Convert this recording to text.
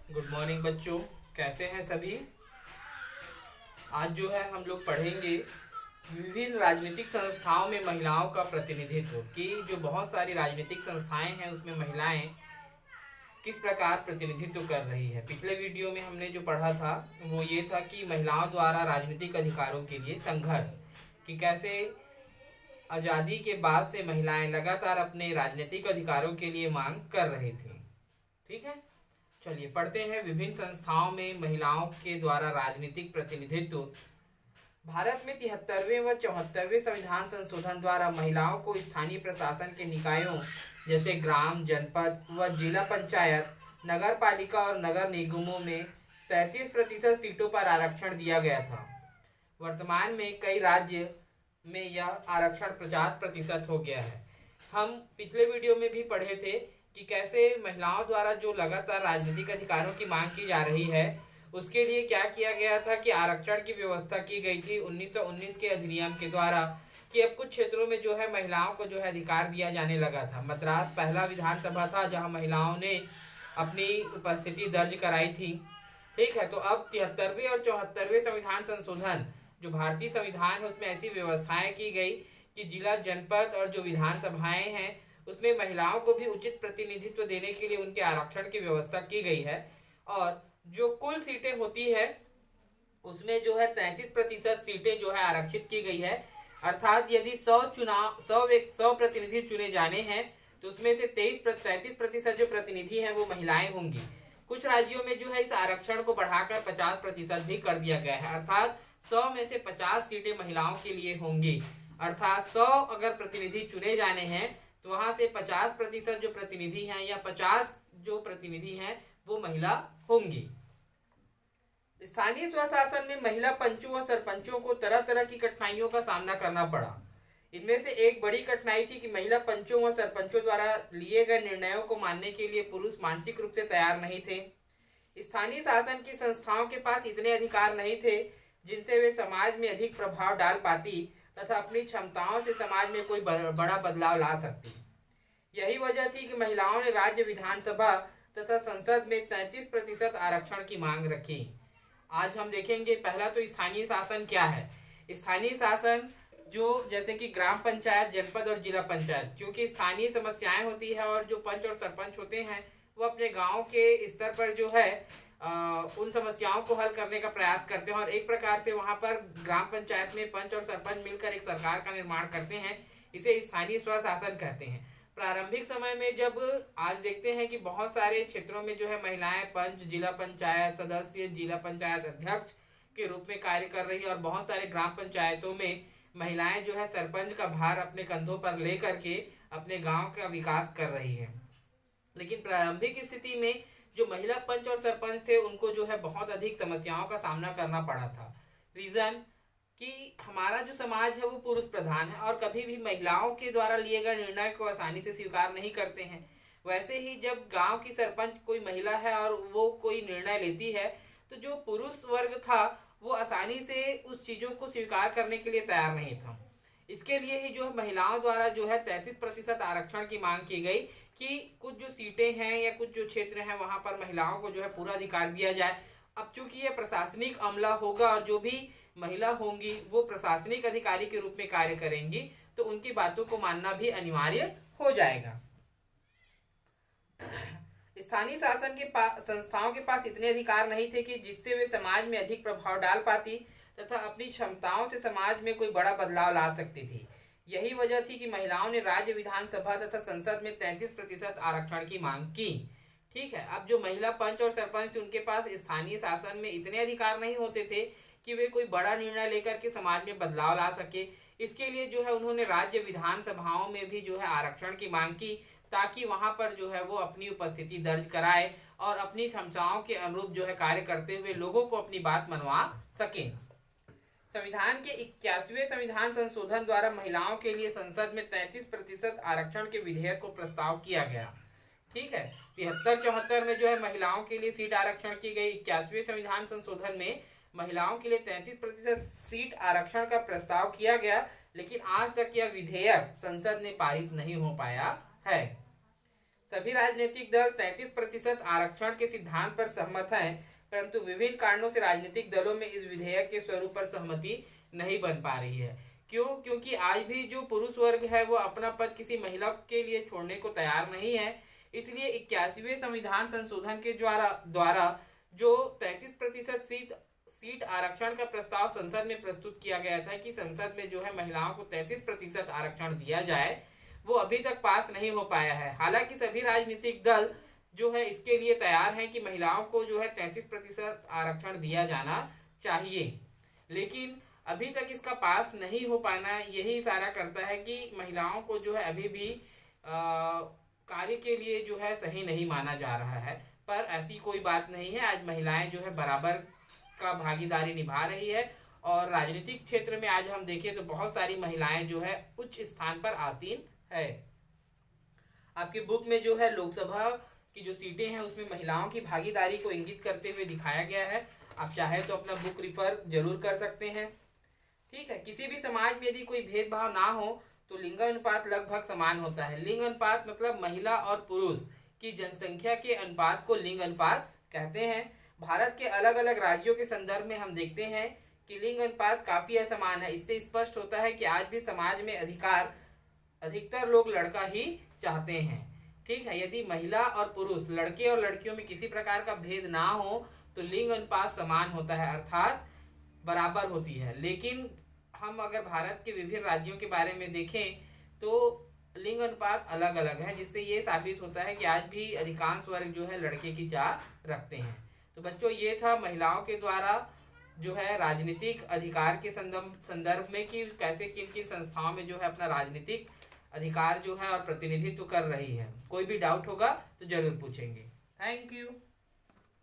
Good morning बच्चों। कैसे हैं सभी। आज जो है हम लोग पढ़ेंगे विभिन्न राजनीतिक संस्थाओं में महिलाओं का प्रतिनिधित्व कि जो बहुत सारी राजनीतिक संस्थाएं हैं उसमें महिलाएं किस प्रकार प्रतिनिधित्व कर रही है। पिछले वीडियो में हमने जो पढ़ा था वो ये था कि महिलाओं द्वारा राजनीतिक अधिकारों के लिए संघर्ष, कि कैसे आज़ादी के बाद से महिलाएं लगातार अपने राजनीतिक अधिकारों के लिए मांग कर रही थी। ठीक है, चलिए पढ़ते हैं विभिन्न संस्थाओं में महिलाओं के द्वारा राजनीतिक प्रतिनिधित्व। भारत में 73वें व 74वें संविधान संशोधन द्वारा महिलाओं को स्थानीय प्रशासन के निकायों जैसे ग्राम, जनपद व जिला पंचायत, नगर पालिका और नगर निगमों में 33% सीटों पर आरक्षण दिया गया था। वर्तमान में कई राज्य में यह आरक्षण 50% हो गया है। हम पिछले वीडियो में भी पढ़े थे कि कैसे महिलाओं द्वारा जो लगातार राजनीतिक अधिकारों की मांग की जा रही है उसके लिए क्या किया गया था कि आरक्षण की व्यवस्था की गई थी 1919 के अधिनियम के द्वारा, कि अब कुछ क्षेत्रों में जो है महिलाओं को जो है अधिकार दिया जाने लगा था। मद्रास पहला विधानसभा था जहां महिलाओं ने अपनी उपस्थिति दर्ज कराई थी। ठीक है, तो अब 73वें और 74वें संविधान संशोधन जो भारतीय संविधान है उसमें ऐसी व्यवस्थाएं की गई कि जिला, जनपद और जो विधानसभाएं हैं उसमें महिलाओं को भी उचित प्रतिनिधित्व देने के लिए उनके आरक्षण की व्यवस्था की गई है। और जो कुल सीटें होती है उसमें जो है 33% सीटें जो है आरक्षित की गई है। अर्थात यदि 100 प्रतिनिधि चुने जाने हैं तो उसमें से 33% जो प्रतिनिधि हैं वो महिलाएं होंगी। कुछ राज्यों में जो है इस आरक्षण को बढ़ाकर 50% भी कर दिया गया है। अर्थात 100 में से 50 सीटें महिलाओं के लिए होंगी। अर्थात 100 अगर प्रतिनिधि चुने जाने हैं तो वहां से 50% जो प्रतिनिधि हैं या 50 जो प्रतिनिधि हैं वो महिला होंगी। स्थानीय स्वशासन में महिला पंचों और सरपंचों को तरह तरह की कठिनाइयों का सामना करना पड़ा। इनमें से एक बड़ी कठिनाई थी कि महिला पंचों और सरपंचों द्वारा लिए गए निर्णयों को मानने के लिए पुरुष मानसिक रूप से तैयार नहीं थे। स्थानीय शासन की संस्थाओं के पास इतने अधिकार नहीं थे जिनसे वे समाज में अधिक प्रभाव डाल पाती तथा अपनी क्षमताओं से समाज में कोई बड़ा बदलाव ला सकती। यही वजह थी कि महिलाओं ने राज्य विधानसभा तथा संसद में 33% आरक्षण की मांग रखी। आज हम देखेंगे पहला तो स्थानीय शासन क्या है। स्थानीय शासन जो जैसे कि ग्राम पंचायत, जनपद और जिला पंचायत, क्योंकि स्थानीय समस्याएं होती है और जो पंच और सरपंच होते हैं वो अपने गांव के स्तर पर जो है उन समस्याओं को हल करने का प्रयास करते हैं और एक प्रकार से वहां पर ग्राम पंचायत में पंच और सरपंच मिलकर एक सरकार का निर्माण करते हैं। इसे स्थानीय स्वशासन कहते हैं। प्रारंभिक समय में जब आज देखते हैं कि बहुत सारे क्षेत्रों में जो है महिलाएं पंच, जिला पंचायत सदस्य, जिला पंचायत अध्यक्ष के रूप में कार्य कर रही है और बहुत सारे ग्राम पंचायतों में महिलाएं जो है सरपंच का भार अपने कंधों पर ले करके अपने गांव का विकास कर रही है। लेकिन प्रारंभिक स्थिति में जो महिला पंच और सरपंच थे उनको जो है बहुत अधिक समस्याओं का सामना करना पड़ा था। रीजन कि हमारा जो समाज है वो पुरुष प्रधान है और कभी भी महिलाओं के द्वारा लिए गए निर्णय को आसानी से स्वीकार नहीं करते हैं। वैसे ही जब गांव की सरपंच कोई महिला है और वो कोई निर्णय लेती है तो जो पुरुष वर्ग था वो आसानी से उस चीजों को स्वीकार करने के लिए तैयार नहीं था। इसके लिए ही जो है महिलाओं द्वारा जो है 33% आरक्षण की मांग की गई कि कुछ जो सीटें हैं या कुछ जो क्षेत्र हैं वहां पर महिलाओं को जो है पूरा अधिकार दिया जाए। अब चूंकि ये प्रशासनिक अमला होगा और जो भी महिला होंगी वो प्रशासनिक अधिकारी के रूप में कार्य करेंगी तो उनकी बातों को मानना भी अनिवार्य हो जाएगा। स्थानीय शासन के संस्थाओं के पास इतने अधिकार नहीं थे कि जिससे वे समाज में अधिक प्रभाव डाल पाती तथा अपनी क्षमताओं से समाज में कोई बड़ा बदलाव ला सकती थी। यही वजह थी कि महिलाओं ने राज्य विधानसभा तथा संसद में 33% आरक्षण की मांग की। ठीक है, अब जो महिला पंच और सरपंच उनके पास स्थानीय शासन में इतने अधिकार नहीं होते थे कि वे कोई बड़ा निर्णय लेकर के समाज में बदलाव ला सके। इसके लिए जो है उन्होंने राज्य विधानसभाओं में भी जो है आरक्षण की मांग की ताकि वहां पर जो है वो अपनी उपस्थिति दर्ज कराए और अपनी क्षमताओं के अनुरूप जो है कार्य करते हुए लोगों को अपनी बात मनवा सके। संविधान के 81वें संविधान संशोधन द्वारा महिलाओं के लिए संसद में 33% आरक्षण के विधेयक को प्रस्ताव किया गया। ठीक है, 73-74 में जो है महिलाओं के लिए सीट आरक्षण की गई। 81वें संविधान संशोधन में महिलाओं के लिए 33% सीट आरक्षण का प्रस्ताव किया गया, लेकिन आज तक यह विधेयक संसद में पारित नहीं हो पाया है। सभी राजनीतिक दल 33% आरक्षण के सिद्धांत पर सहमत हैं, परंतु विभिन्न कारणों से राजनीतिक दलों में इस विधेयक के स्वरूप पर सहमति नहीं बन पा रही है। क्यों? क्योंकि आज भी जो पुरुष वर्ग है वो अपना पद किसी महिला के लिए छोड़ने को तैयार नहीं है। इसलिए 81वें संविधान संशोधन के द्वारा जो 33% सीट आरक्षण का प्रस्ताव संसद में प्रस्तुत किया गया था कि संसद में जो है महिलाओं को 33% आरक्षण दिया जाए, वो अभी तक पास नहीं हो पाया है। हालांकि सभी राजनीतिक दल जो है इसके लिए तैयार हैं कि महिलाओं को जो है 33% आरक्षण दिया जाना चाहिए, लेकिन अभी तक इसका पास नहीं हो पाना यही इशारा करता है कि महिलाओं को जो है अभी भी कार्य के लिए जो है सही नहीं माना जा रहा है। पर ऐसी कोई बात नहीं है, आज महिलाएं जो है बराबर का भागीदारी निभा रही है और राजनीतिक क्षेत्र में आज हम देखें तो बहुत सारी महिलाएं जो है उच्च स्थान पर आसीन है। आपकी बुक में जो है लोकसभा की जो सीटें हैं उसमें महिलाओं की भागीदारी को इंगित करते हुए दिखाया गया है। आप चाहे तो अपना बुक रिफर जरूर कर सकते हैं। ठीक है, किसी भी समाज में यदि कोई भेदभाव ना हो तो लिंगानुपात लगभग समान होता है। लिंग अनुपात मतलब महिला और पुरुष की जनसंख्या के अनुपात को लिंग अनुपात कहते हैं। भारत के अलग अलग राज्यों के संदर्भ में हम देखते हैं कि लिंग अनुपात काफी असमान है। इससे स्पष्ट होता है कि आज भी समाज में अधिकतर लोग लड़का ही चाहते हैं। ठीक है, यदि महिला और पुरुष, लड़के और लड़कियों में किसी प्रकार का भेद ना हो तो लिंग अनुपात समान होता है, अर्थात बराबर होती है। लेकिन हम अगर भारत के विभिन्न राज्यों के बारे में देखें तो लिंग अनुपात अलग अलग है, जिससे ये साबित होता है कि आज भी अधिकांश वर्ग जो है लड़के की चाह रखते हैं। तो बच्चों, ये था महिलाओं के द्वारा जो है राजनीतिक अधिकार के संदर्भ में कि कैसे किन किन संस्थाओं में जो है अपना राजनीतिक अधिकार जो है और प्रतिनिधित्व कर रही है। कोई भी डाउट होगा तो जरूर पूछेंगे। Thank you.